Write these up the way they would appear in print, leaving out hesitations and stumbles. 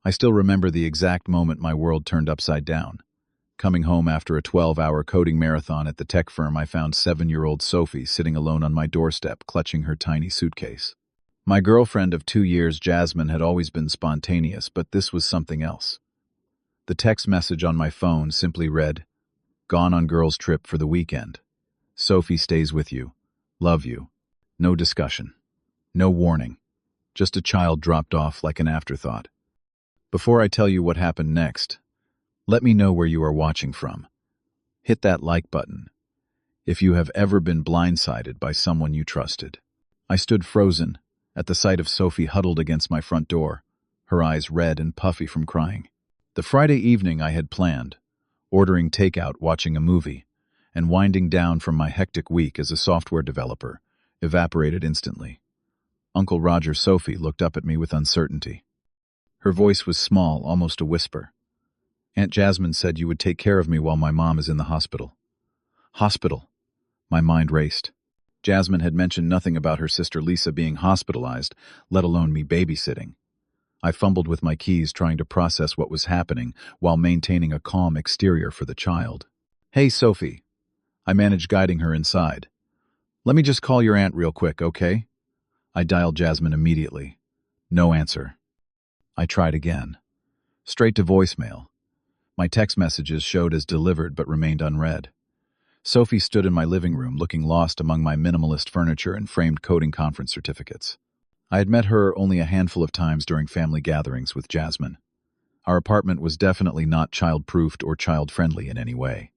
I still remember the exact moment my world turned upside down. Coming home after a 12-hour coding marathon at the tech firm, I found 7-year-old Sophie sitting alone on my doorstep, clutching her tiny suitcase. My girlfriend of 2 years, Jasmine, had always been spontaneous, but this was something else. The text message on my phone simply read, "Gone on girls' trip for the weekend. Sophie stays with you. Love you." No discussion. No warning. Just a child dropped off like an afterthought. Before I tell you what happened next, let me know where you are watching from. Hit that like button if you have ever been blindsided by someone you trusted. I stood frozen at the sight of Sophie huddled against my front door, her eyes red and puffy from crying. The Friday evening I had planned, ordering takeout, watching a movie, and winding down from my hectic week as a software developer, evaporated instantly. Uncle Roger, Sophie looked up at me with uncertainty. Her voice was small, almost a whisper. "Aunt Jasmine said you would take care of me while my mom is in the hospital." Hospital? My mind raced. Jasmine had mentioned nothing about her sister Lisa being hospitalized, let alone me babysitting. I fumbled with my keys, trying to process what was happening while maintaining a calm exterior for the child. "Hey, Sophie." I managed guiding her inside. "Let me just call your aunt real quick, okay?" I dialed Jasmine immediately. No answer. I tried again. Straight to voicemail. My text messages showed as delivered but remained unread. Sophie stood in my living room, looking lost among my minimalist furniture and framed coding conference certificates. I had met her only a handful of times during family gatherings with Jasmine. Our apartment was definitely not child-proofed or child-friendly in any way.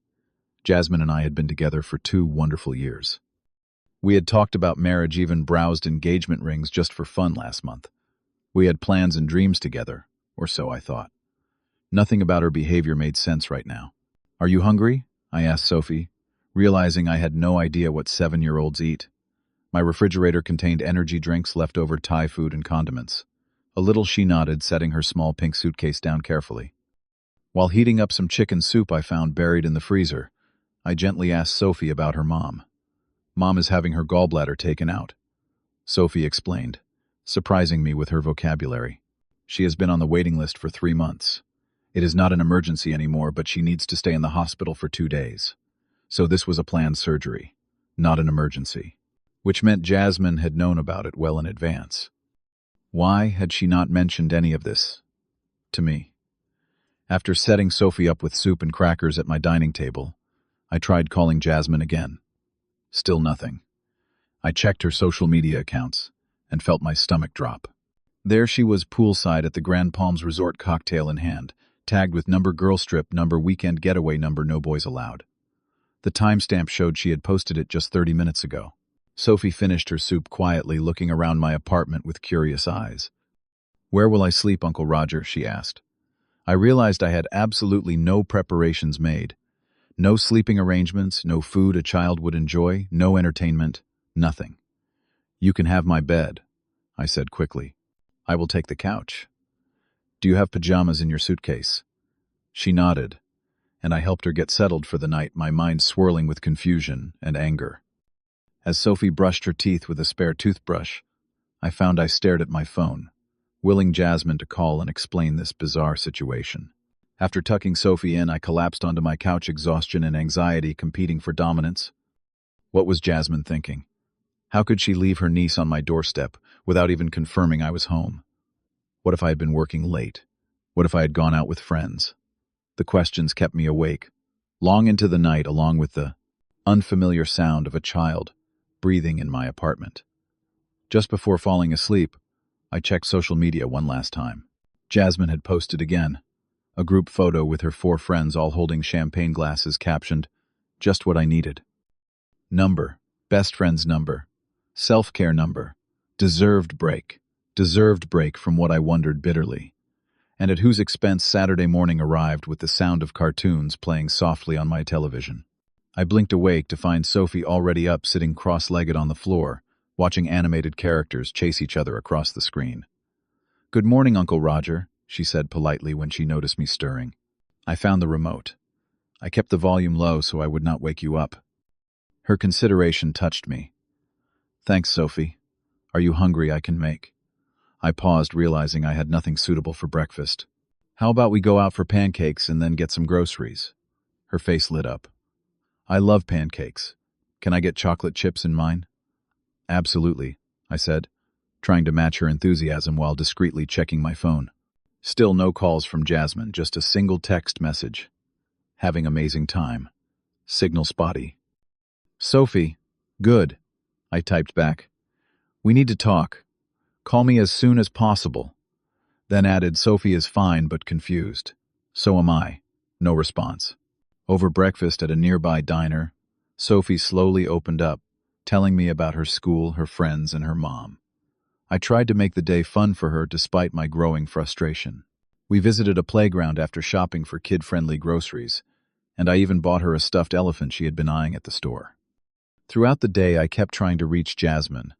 Jasmine and I had been together for 2 wonderful years. We had talked about marriage, even browsed engagement rings just for fun last month. We had plans and dreams together, or so I thought. Nothing about her behavior made sense right now. "Are you hungry?" I asked Sophie, realizing I had no idea what 7-year-olds eat. My refrigerator contained energy drinks, leftover Thai food, and condiments. A little she nodded, setting her small pink suitcase down carefully. While heating up some chicken soup I found buried in the freezer, I gently asked Sophie about her mom. "Mom is having her gallbladder taken out," Sophie explained, surprising me with her vocabulary. "She has been on the waiting list for 3 months. It is not an emergency anymore, but she needs to stay in the hospital for 2 days. So this was a planned surgery, not an emergency." Which meant Jasmine had known about it well in advance. Why had she not mentioned any of this to me? After setting Sophie up with soup and crackers at my dining table, I tried calling Jasmine again. Still nothing. I checked her social media accounts and felt my stomach drop. There she was, poolside at the Grand Palms Resort, cocktail in hand, tagged with number girls trip, number weekend getaway, number no boys allowed. The timestamp showed she had posted it just 30 minutes ago. Sophie finished her soup quietly, looking around my apartment with curious eyes. "Where will I sleep, Uncle Roger?" she asked. I realized I had absolutely no preparations made. No sleeping arrangements, no food a child would enjoy, no entertainment, nothing. "You can have my bed," I said quickly. "I will take the couch." "Do you have pajamas in your suitcase?" She nodded, and I helped her get settled for the night, my mind swirling with confusion and anger. As Sophie brushed her teeth with a spare toothbrush, I found I stared at my phone, willing Jasmine to call and explain this bizarre situation. After tucking Sophie in, I collapsed onto my couch, exhaustion and anxiety competing for dominance. What was Jasmine thinking? How could she leave her niece on my doorstep without even confirming I was home? What if I had been working late? What if I had gone out with friends? The questions kept me awake, long into the night, along with the unfamiliar sound of a child breathing in my apartment. Just before falling asleep, I checked social media one last time. Jasmine had posted again, a group photo with her 4 friends all holding champagne glasses, captioned, "Just what I needed." Number, best friend's number, self-care number, deserved break from what I wondered bitterly. And at whose expense Saturday morning arrived with the sound of cartoons playing softly on my television. I blinked awake to find Sophie already up, sitting cross-legged on the floor, watching animated characters chase each other across the screen. "Good morning, Uncle Roger," she said politely when she noticed me stirring. I found the remote. I kept the volume low so I would not wake you up. Her consideration touched me. "Thanks, Sophie. Are you hungry? I can make." I paused, realizing I had nothing suitable for breakfast. How about we go out for pancakes and then get some groceries? Her face lit up. I love pancakes. Can I get chocolate chips in mine? Absolutely, I said, trying to match her enthusiasm while discreetly checking my phone. Still no calls from Jasmine, just a single text message. Having amazing time. Signal spotty. Sophie. Good, I typed back. We need to talk. Call me as soon as possible. Then added, Sophie is fine but confused. So am I. No response. Over breakfast at a nearby diner, Sophie slowly opened up, telling me about her school, her friends, and her mom. I tried to make the day fun for her despite my growing frustration. We visited a playground after shopping for kid-friendly groceries, and I even bought her a stuffed elephant she had been eyeing at the store. Throughout the day, I kept trying to reach Jasmine.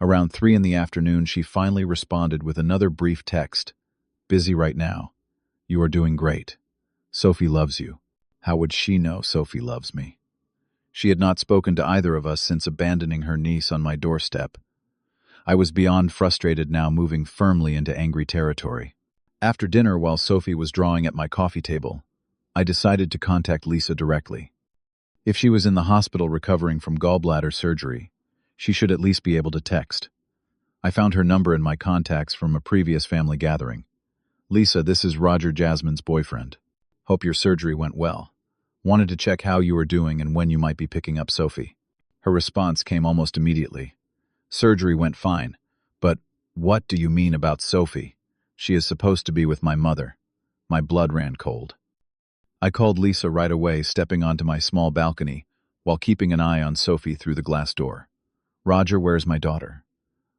Around 3 in the afternoon, she finally responded with another brief text. Busy right now. You are doing great. Sophie loves you. How would she know Sophie loves me? She had not spoken to either of us since abandoning her niece on my doorstep. I was beyond frustrated now, moving firmly into angry territory. After dinner, while Sophie was drawing at my coffee table, I decided to contact Lisa directly. If she was in the hospital recovering from gallbladder surgery, she should at least be able to text. I found her number in my contacts from a previous family gathering. Lisa, this is Roger, Jasmine's boyfriend. Hope your surgery went well. Wanted to check how you were doing and when you might be picking up Sophie. Her response came almost immediately. Surgery went fine, but what do you mean about Sophie? She is supposed to be with my mother. My blood ran cold. I called Lisa right away, stepping onto my small balcony while keeping an eye on Sophie through the glass door. Roger, where's my daughter?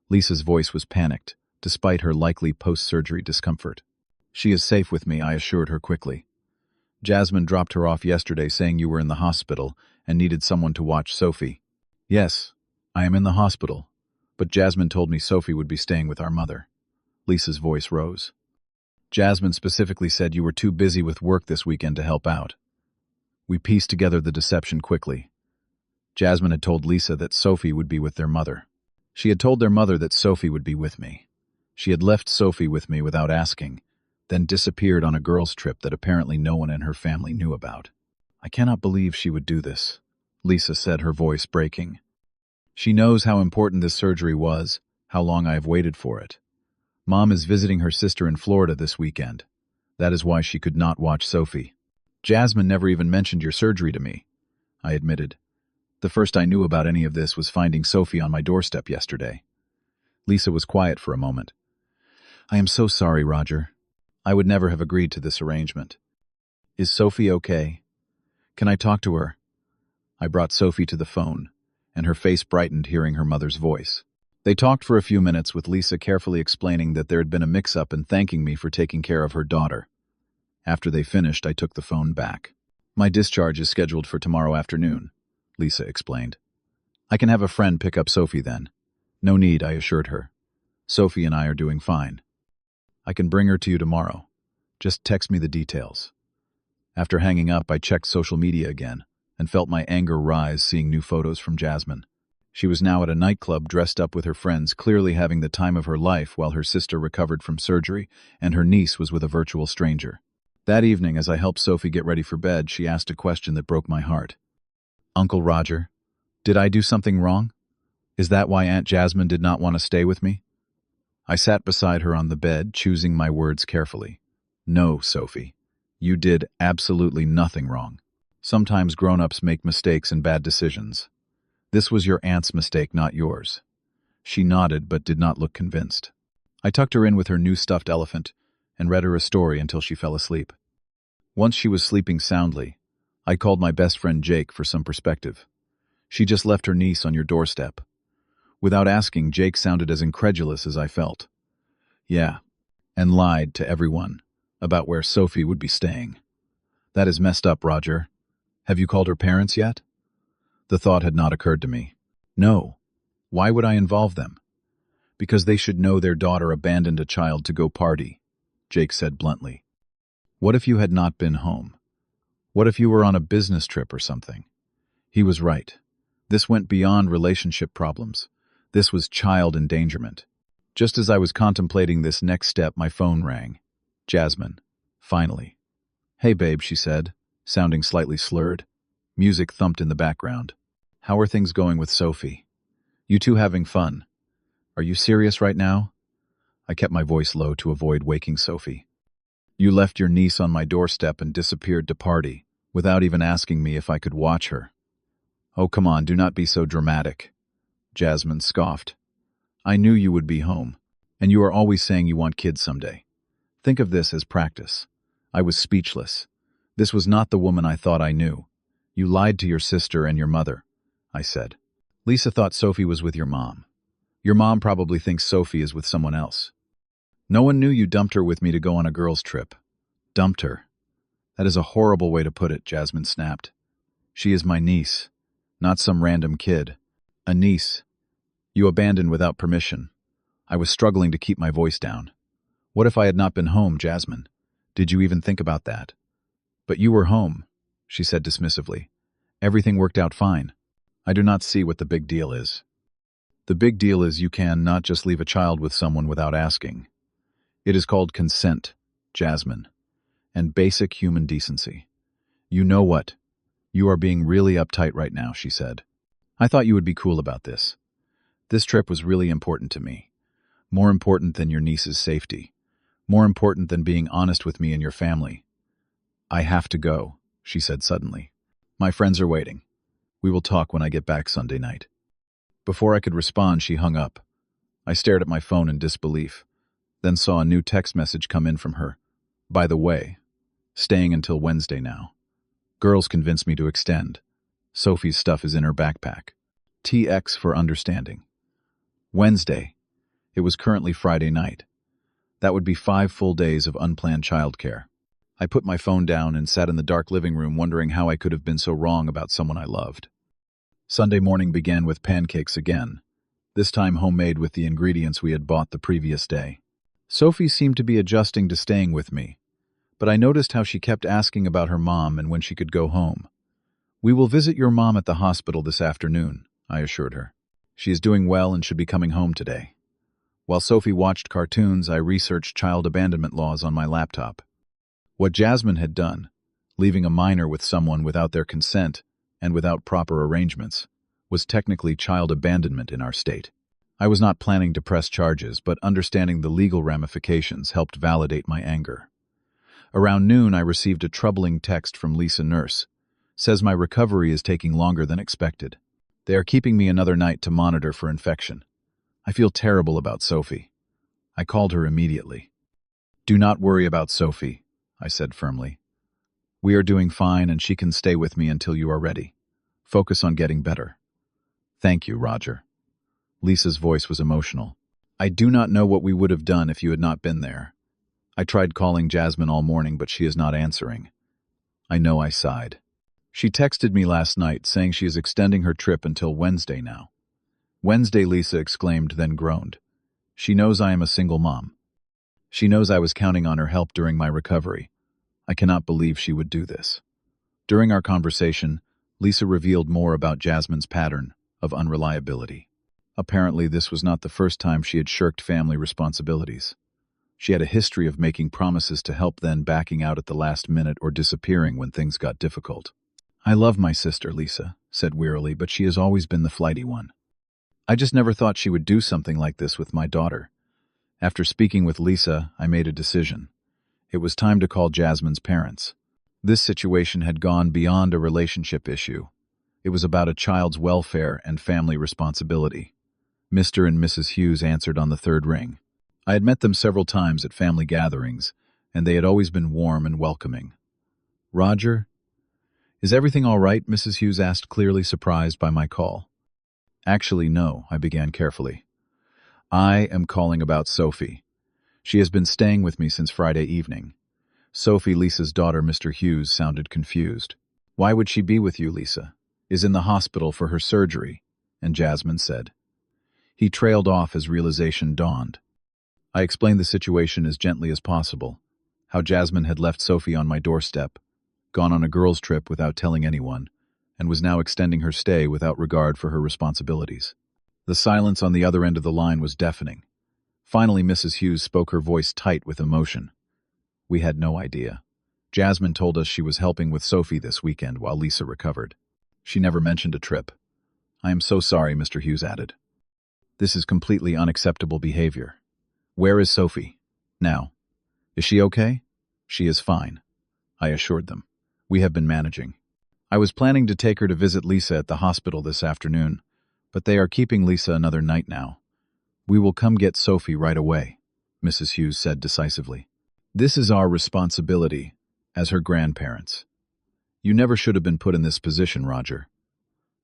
Lisa's voice was panicked, despite her likely post-surgery discomfort. She is safe with me, I assured her quickly. Jasmine dropped her off yesterday saying you were in the hospital and needed someone to watch Sophie. Yes, I am in the hospital, but Jasmine told me Sophie would be staying with our mother. Lisa's voice rose. Jasmine specifically said you were too busy with work this weekend to help out. We pieced together the deception quickly. Jasmine had told Lisa that Sophie would be with their mother. She had told their mother that Sophie would be with me. She had left Sophie with me without asking, then disappeared on a girls' trip that apparently no one in her family knew about. I cannot believe she would do this, Lisa said, her voice breaking. She knows how important this surgery was, how long I have waited for it. Mom is visiting her sister in Florida this weekend. That is why she could not watch Sophie. Jasmine never even mentioned your surgery to me, I admitted. The first I knew about any of this was finding Sophie on my doorstep yesterday. Lisa was quiet for a moment. I am so sorry, Roger. I would never have agreed to this arrangement. Is Sophie okay? Can I talk to her? I brought Sophie to the phone, and her face brightened hearing her mother's voice. They talked for a few minutes, with Lisa carefully explaining that there had been a mix-up and thanking me for taking care of her daughter. After they finished, I took the phone back. My discharge is scheduled for tomorrow afternoon, Lisa explained. I can have a friend pick up Sophie then. No need, I assured her. Sophie and I are doing fine. I can bring her to you tomorrow. Just text me the details. After hanging up, I checked social media again and felt my anger rise seeing new photos from Jasmine. She was now at a nightclub dressed up with her friends, clearly having the time of her life while her sister recovered from surgery and her niece was with a virtual stranger. That evening, as I helped Sophie get ready for bed, she asked a question that broke my heart. Uncle Roger, did I do something wrong? Is that why Aunt Jasmine did not want to stay with me? I sat beside her on the bed, choosing my words carefully. No, Sophie. You did absolutely nothing wrong. Sometimes grown-ups make mistakes and bad decisions. This was your aunt's mistake, not yours. She nodded but did not look convinced. I tucked her in with her new stuffed elephant and read her a story until she fell asleep. Once she was sleeping soundly, I called my best friend Jake for some perspective. She just left her niece on your doorstep. Without asking, Jake sounded as incredulous as I felt. Yeah, and lied to everyone about where Sophie would be staying. That is messed up, Roger. Have you called her parents yet? The thought had not occurred to me. No. Why would I involve them? Because they should know their daughter abandoned a child to go party, Jake said bluntly. What if you had not been home? What if you were on a business trip or something? He was right. This went beyond relationship problems. This was child endangerment. Just as I was contemplating this next step, my phone rang. Jasmine. Finally. "Hey, babe," she said, sounding slightly slurred. Music thumped in the background. "How are things going with Sophie? You two having fun? Are you serious right now?" I kept my voice low to avoid waking Sophie. "You left your niece on my doorstep and disappeared to party, without even asking me if I could watch her." "Oh, come on, do not be so dramatic," Jasmine scoffed. "I knew you would be home, and you are always saying you want kids someday. Think of this as practice." I was speechless. This was not the woman I thought I knew. "You lied to your sister and your mother," I said. "Lisa thought Sophie was with your mom. Your mom probably thinks Sophie is with someone else. No one knew you dumped her with me to go on a girls' trip." "Dumped her? That is a horrible way to put it," Jasmine snapped. "She is my niece, not some random kid. A niece you abandoned without permission." I was struggling to keep my voice down. "What if I had not been home, Jasmine? Did you even think about that?" "But you were home," she said dismissively. "Everything worked out fine. I do not see what the big deal is." "The big deal is you can not just leave a child with someone without asking. It is called consent, Jasmine, and basic human decency. You know what? You are being really uptight right now," she said. "I thought you would be cool about this. This trip was really important to me. More important than your niece's safety. More important than being honest with me and your family." "I have to go," she said suddenly. "My friends are waiting. We will talk when I get back Sunday night." Before I could respond, she hung up. I stared at my phone in disbelief, then saw a new text message come in from her. "By the way, staying until Wednesday now. Girls convinced me to extend. Sophie's stuff is in her backpack. TX for understanding." Wednesday. It was currently Friday night. That would be 5 full days of unplanned childcare. I put my phone down and sat in the dark living room wondering how I could have been so wrong about someone I loved. Sunday morning began with pancakes again, this time homemade with the ingredients we had bought the previous day. Sophie seemed to be adjusting to staying with me, but I noticed how she kept asking about her mom and when she could go home. "We will visit your mom at the hospital this afternoon," I assured her. "She is doing well and should be coming home today." While Sophie watched cartoons, I researched child abandonment laws on my laptop. What Jasmine had done, leaving a minor with someone without their consent and without proper arrangements, was technically child abandonment in our state. I was not planning to press charges, but understanding the legal ramifications helped validate my anger. Around noon, I received a troubling text from Lisa Nurse. Says my recovery is taking longer than expected. They are keeping me another night to monitor for infection. I feel terrible about Sophie. I called her immediately. "Do not worry about Sophie," I said firmly. "We are doing fine and she can stay with me until you are ready. Focus on getting better." "Thank you, Roger." Lisa's voice was emotional. "I do not know what we would have done if you had not been there. I tried calling Jasmine all morning, but she is not answering." I know, I sighed. "She texted me last night saying she is extending her trip until Wednesday now." "Wednesday," Lisa exclaimed, then groaned. "She knows I am a single mom. She knows I was counting on her help during my recovery. I cannot believe she would do this." During our conversation, Lisa revealed more about Jasmine's pattern of unreliability. Apparently, this was not the first time she had shirked family responsibilities. She had a history of making promises to help, then backing out at the last minute or disappearing when things got difficult. "I love my sister," Lisa said wearily, "but she has always been the flighty one. I just never thought she would do something like this with my daughter." After speaking with Lisa, I made a decision. It was time to call Jasmine's parents. This situation had gone beyond a relationship issue. It was about a child's welfare and family responsibility. Mr. and Mrs. Hughes answered on the third ring. I had met them several times at family gatherings, and they had always been warm and welcoming. "Roger, is everything all right?" Mrs. Hughes asked, clearly surprised by my call. "Actually, no," I began carefully. "I am calling about Sophie. She has been staying with me since Friday evening." Sophie, Lisa's daughter, Mr. Hughes, sounded confused. "Why would she be with you, Lisa?" "Is in the hospital for her surgery," and Jasmine said. He trailed off as realization dawned. I explained the situation as gently as possible, how Jasmine had left Sophie on my doorstep, gone on a girls' trip without telling anyone, and was now extending her stay without regard for her responsibilities. The silence on the other end of the line was deafening. Finally, Mrs. Hughes spoke, her voice tight with emotion. We had no idea. Jasmine told us she was helping with Sophie this weekend while Lisa recovered. She never mentioned a trip. I am so sorry, Mr. Hughes added. This is completely unacceptable behavior. Where is Sophie? Now. Is she okay? She is fine, I assured them. We have been managing. I was planning to take her to visit Lisa at the hospital this afternoon, but they are keeping Lisa another night now. We will come get Sophie right away, Mrs. Hughes said decisively. This is our responsibility as her grandparents. You never should have been put in this position, Roger.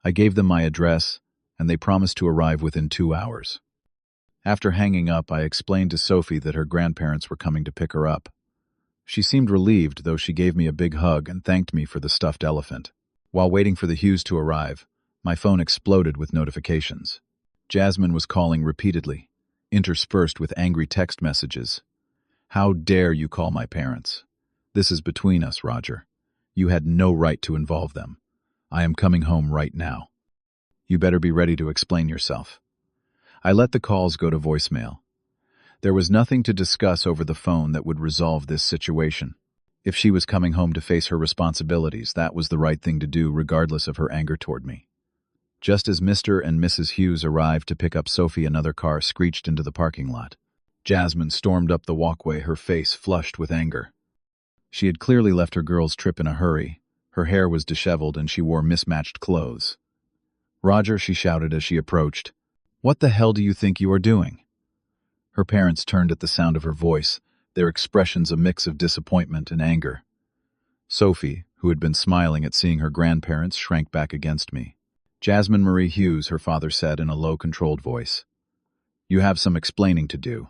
I gave them my address, and they promised to arrive within 2 hours. After hanging up, I explained to Sophie that her grandparents were coming to pick her up. She seemed relieved, though she gave me a big hug and thanked me for the stuffed elephant. While waiting for the Hughes to arrive, my phone exploded with notifications. Jasmine was calling repeatedly, interspersed with angry text messages. How dare you call my parents? This is between us, Roger. You had no right to involve them. I am coming home right now. You better be ready to explain yourself. I let the calls go to voicemail. There was nothing to discuss over the phone that would resolve this situation. If she was coming home to face her responsibilities, that was the right thing to do regardless of her anger toward me. Just as Mr. and Mrs. Hughes arrived to pick up Sophie, another car screeched into the parking lot. Jasmine stormed up the walkway, her face flushed with anger. She had clearly left her girls' trip in a hurry. Her hair was disheveled and she wore mismatched clothes. Roger, she shouted as she approached. What the hell do you think you are doing? Her parents turned at the sound of her voice, their expressions a mix of disappointment and anger. Sophie, who had been smiling at seeing her grandparents, shrank back against me. Jasmine Marie Hughes, her father said in a low, controlled voice. You have some explaining to do.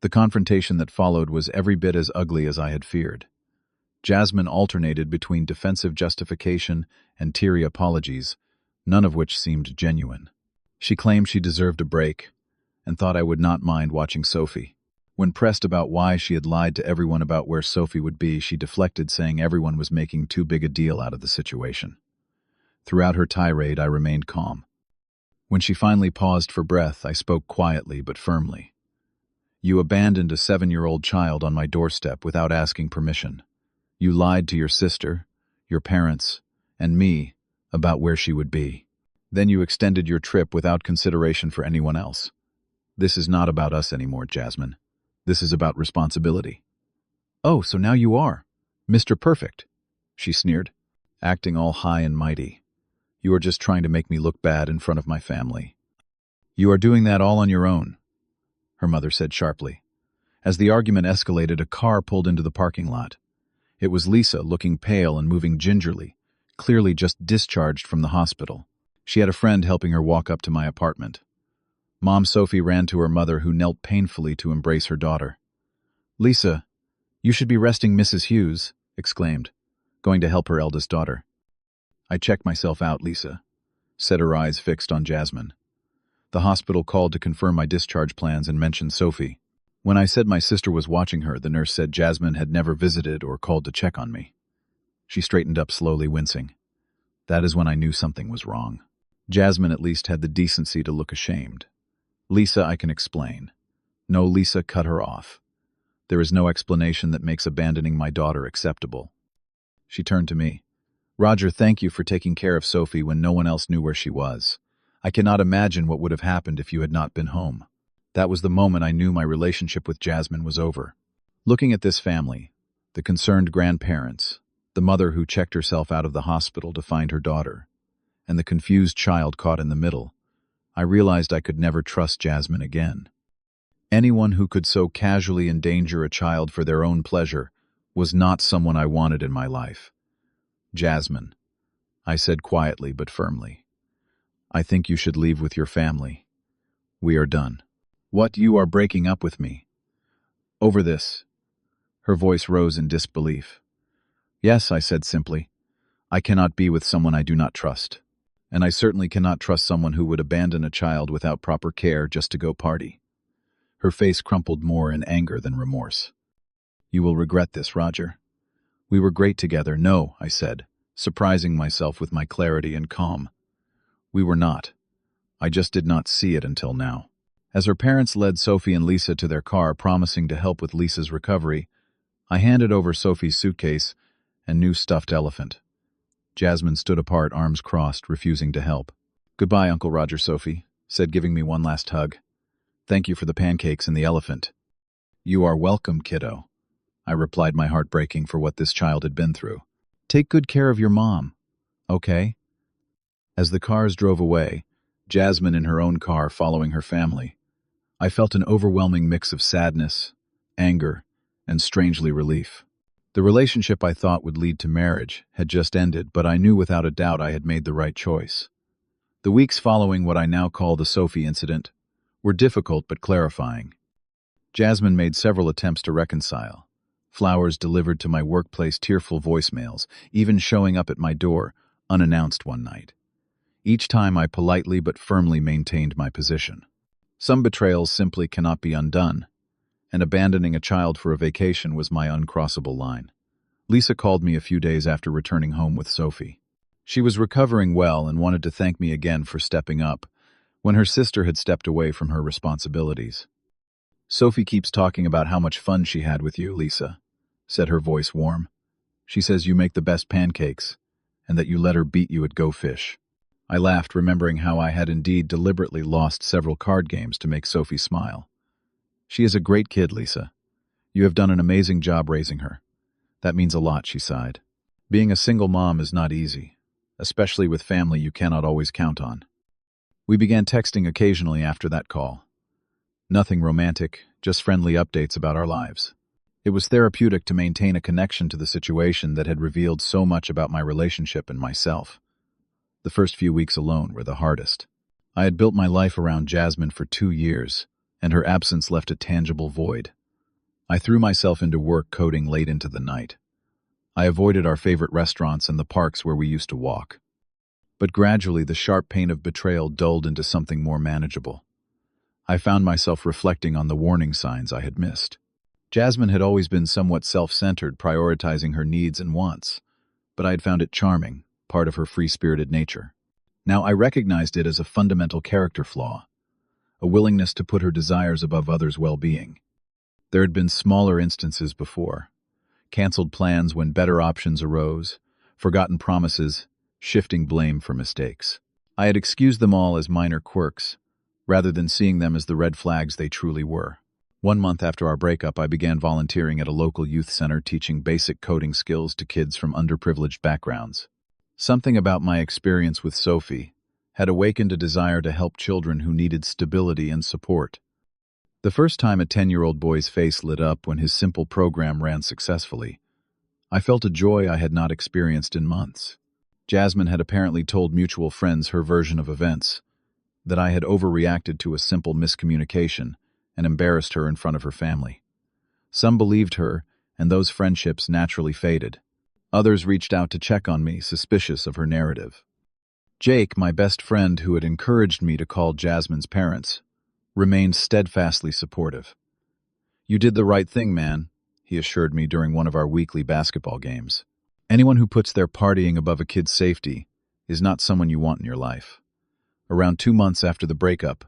The confrontation that followed was every bit as ugly as I had feared. Jasmine alternated between defensive justification and teary apologies, none of which seemed genuine. She claimed she deserved a break, and thought I would not mind watching Sophie. When pressed about why she had lied to everyone about where Sophie would be, she deflected, saying everyone was making too big a deal out of the situation. Throughout her tirade, I remained calm. When she finally paused for breath, I spoke quietly but firmly. You abandoned a 7-year-old child on my doorstep without asking permission. You lied to your sister, your parents, and me about where she would be. Then you extended your trip without consideration for anyone else. This is not about us anymore, Jasmine. This is about responsibility. Oh, so now you are Mr. Perfect, she sneered, acting all high and mighty. You are just trying to make me look bad in front of my family. You are doing that all on your own, her mother said sharply. As the argument escalated, a car pulled into the parking lot. It was Lisa, looking pale and moving gingerly, clearly just discharged from the hospital. She had a friend helping her walk up to my apartment. Mom Sophie ran to her mother, who knelt painfully to embrace her daughter. Lisa, you should be resting, Mrs. Hughes exclaimed, going to help her eldest daughter. I checked myself out, Lisa said, her eyes fixed on Jasmine. The hospital called to confirm my discharge plans and mentioned Sophie. When I said my sister was watching her, the nurse said Jasmine had never visited or called to check on me. She straightened up slowly, wincing. That is when I knew something was wrong. Jasmine at least had the decency to look ashamed. Lisa, I can explain. No, Lisa, cut her off. There is no explanation that makes abandoning my daughter acceptable. She turned to me. Roger, thank you for taking care of Sophie when no one else knew where she was. I cannot imagine what would have happened if you had not been home. That was the moment I knew my relationship with Jasmine was over. Looking at this family, the concerned grandparents, the mother who checked herself out of the hospital to find her daughter, and the confused child caught in the middle, I realized I could never trust Jasmine again. Anyone who could so casually endanger a child for their own pleasure was not someone I wanted in my life. Jasmine, I said quietly but firmly, I think you should leave with your family. We are done. What, you are breaking up with me? Over this? Her voice rose in disbelief. Yes, I said simply. I cannot be with someone I do not trust. And I certainly cannot trust someone who would abandon a child without proper care just to go party. Her face crumpled more in anger than remorse. You will regret this, Roger. We were great together. No, I said, surprising myself with my clarity and calm. We were not. I just did not see it until now. As her parents led Sophie and Lisa to their car, promising to help with Lisa's recovery, I handed over Sophie's suitcase and new stuffed elephant. Jasmine stood apart, arms crossed, refusing to help. "Goodbye, Uncle Roger," Sophie said, giving me one last hug. "Thank you for the pancakes and the elephant." "You are welcome, kiddo," I replied, my heart breaking for what this child had been through. "Take good care of your mom, okay?" As the cars drove away, Jasmine in her own car following her family, I felt an overwhelming mix of sadness, anger, and strangely relief. The relationship I thought would lead to marriage had just ended, but I knew without a doubt I had made the right choice. The weeks following what I now call the Sophie incident were difficult but clarifying. Jasmine made several attempts to reconcile. Flowers delivered to my workplace, tearful voicemails, even showing up at my door, unannounced one night. Each time I politely but firmly maintained my position. Some betrayals simply cannot be undone, and abandoning a child for a vacation was my uncrossable line. Lisa called me a few days after returning home with Sophie. She was recovering well and wanted to thank me again for stepping up when her sister had stepped away from her responsibilities. "Sophie keeps talking about how much fun she had with you, Lisa," said, her voice warm. "She says you make the best pancakes and that you let her beat you at Go Fish." I laughed, remembering how I had indeed deliberately lost several card games to make Sophie smile. "She is a great kid, Lisa. You have done an amazing job raising her. That means a lot," she sighed. "Being a single mom is not easy, especially with family you cannot always count on." We began texting occasionally after that call. Nothing romantic, just friendly updates about our lives. It was therapeutic to maintain a connection to the situation that had revealed so much about my relationship and myself. The first few weeks alone were the hardest. I had built my life around Jasmine for 2 years, and her absence left a tangible void. I threw myself into work coding late into the night. I avoided our favorite restaurants and the parks where we used to walk. But gradually the sharp pain of betrayal dulled into something more manageable. I found myself reflecting on the warning signs I had missed. Jasmine had always been somewhat self-centered, prioritizing her needs and wants, but I had found it charming, part of her free-spirited nature. Now I recognized it as a fundamental character flaw, a willingness to put her desires above others' well-being. There had been smaller instances before, canceled plans when better options arose, forgotten promises, shifting blame for mistakes. I had excused them all as minor quirks, rather than seeing them as the red flags they truly were. 1 month after our breakup, I began volunteering at a local youth center, teaching basic coding skills to kids from underprivileged backgrounds. Something about my experience with Sophie had awakened a desire to help children who needed stability and support. The first time a 10-year-old boy's face lit up when his simple program ran successfully, I felt a joy I had not experienced in months. Jasmine had apparently told mutual friends her version of events, that I had overreacted to a simple miscommunication and embarrassed her in front of her family. Some believed her, and those friendships naturally faded. Others reached out to check on me, suspicious of her narrative. Jake, my best friend who had encouraged me to call Jasmine's parents, remained steadfastly supportive. "You did the right thing, man," he assured me during one of our weekly basketball games. "Anyone who puts their partying above a kid's safety is not someone you want in your life." Around 2 months after the breakup,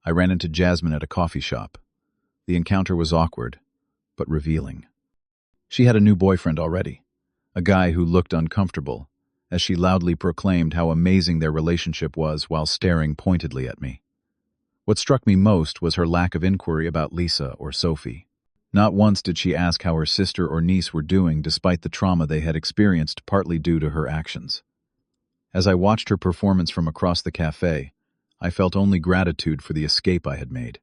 I ran into Jasmine at a coffee shop. The encounter was awkward, but revealing. She had a new boyfriend already, a guy who looked uncomfortable, as she loudly proclaimed how amazing their relationship was while staring pointedly at me. What struck me most was her lack of inquiry about Lisa or Sophie. Not once did she ask how her sister or niece were doing, despite the trauma they had experienced, partly due to her actions. As I watched her performance from across the cafe, I felt only gratitude for the escape I had made.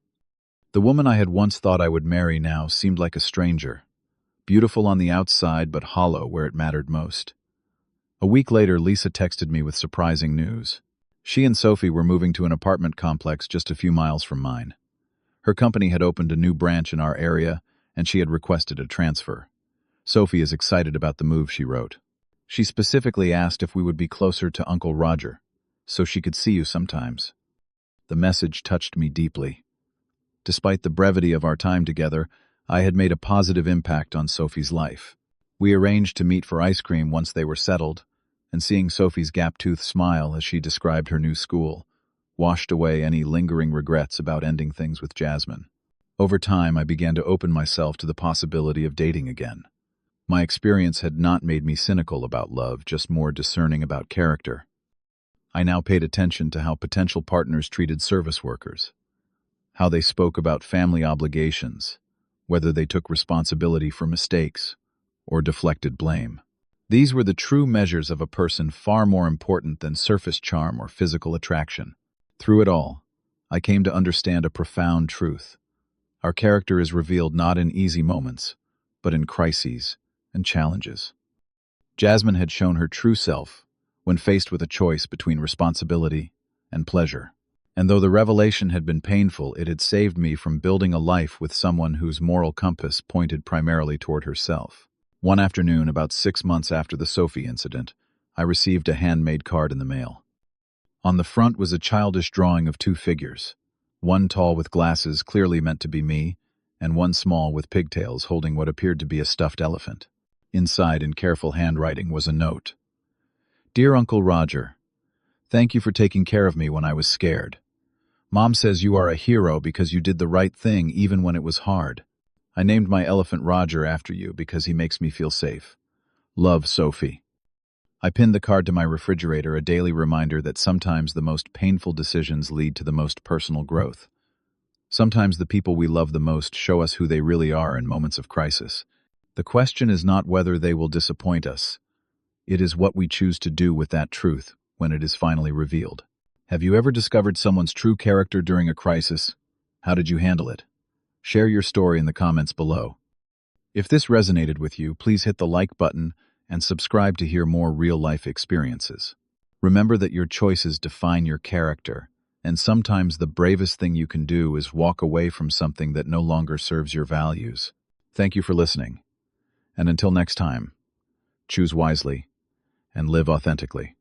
The woman I had once thought I would marry now seemed like a stranger, beautiful on the outside but hollow where it mattered most. A week later, Lisa texted me with surprising news. She and Sophie were moving to an apartment complex just a few miles from mine. Her company had opened a new branch in our area, and she had requested a transfer. "Sophie is excited about the move," she wrote. "She specifically asked if we would be closer to Uncle Roger, so she could see you sometimes." The message touched me deeply. Despite the brevity of our time together, I had made a positive impact on Sophie's life. We arranged to meet for ice cream once they were settled, and seeing Sophie's gap-toothed smile as she described her new school washed away any lingering regrets about ending things with Jasmine. Over time, I began to open myself to the possibility of dating again. My experience had not made me cynical about love, just more discerning about character. I now paid attention to how potential partners treated service workers, how they spoke about family obligations, whether they took responsibility for mistakes or deflected blame. These were the true measures of a person, far more important than surface charm or physical attraction. Through it all, I came to understand a profound truth. Our character is revealed not in easy moments, but in crises and challenges. Jasmine had shown her true self when faced with a choice between responsibility and pleasure. And though the revelation had been painful, it had saved me from building a life with someone whose moral compass pointed primarily toward herself. One afternoon, about 6 months after the Sophie incident, I received a handmade card in the mail. On the front was a childish drawing of two figures, one tall with glasses, clearly meant to be me, and one small with pigtails holding what appeared to be a stuffed elephant. Inside, in careful handwriting, was a note. "Dear Uncle Roger, thank you for taking care of me when I was scared. Mom says you are a hero because you did the right thing even when it was hard. I named my elephant Roger after you because he makes me feel safe. Love, Sophie." I pinned the card to my refrigerator, a daily reminder that sometimes the most painful decisions lead to the most personal growth. Sometimes the people we love the most show us who they really are in moments of crisis. The question is not whether they will disappoint us. It is what we choose to do with that truth when it is finally revealed. Have you ever discovered someone's true character during a crisis? How did you handle it? Share your story in the comments below. If this resonated with you, please hit the like button and subscribe to hear more real-life experiences. Remember that your choices define your character, and sometimes the bravest thing you can do is walk away from something that no longer serves your values. Thank you for listening, and until next time, choose wisely and live authentically.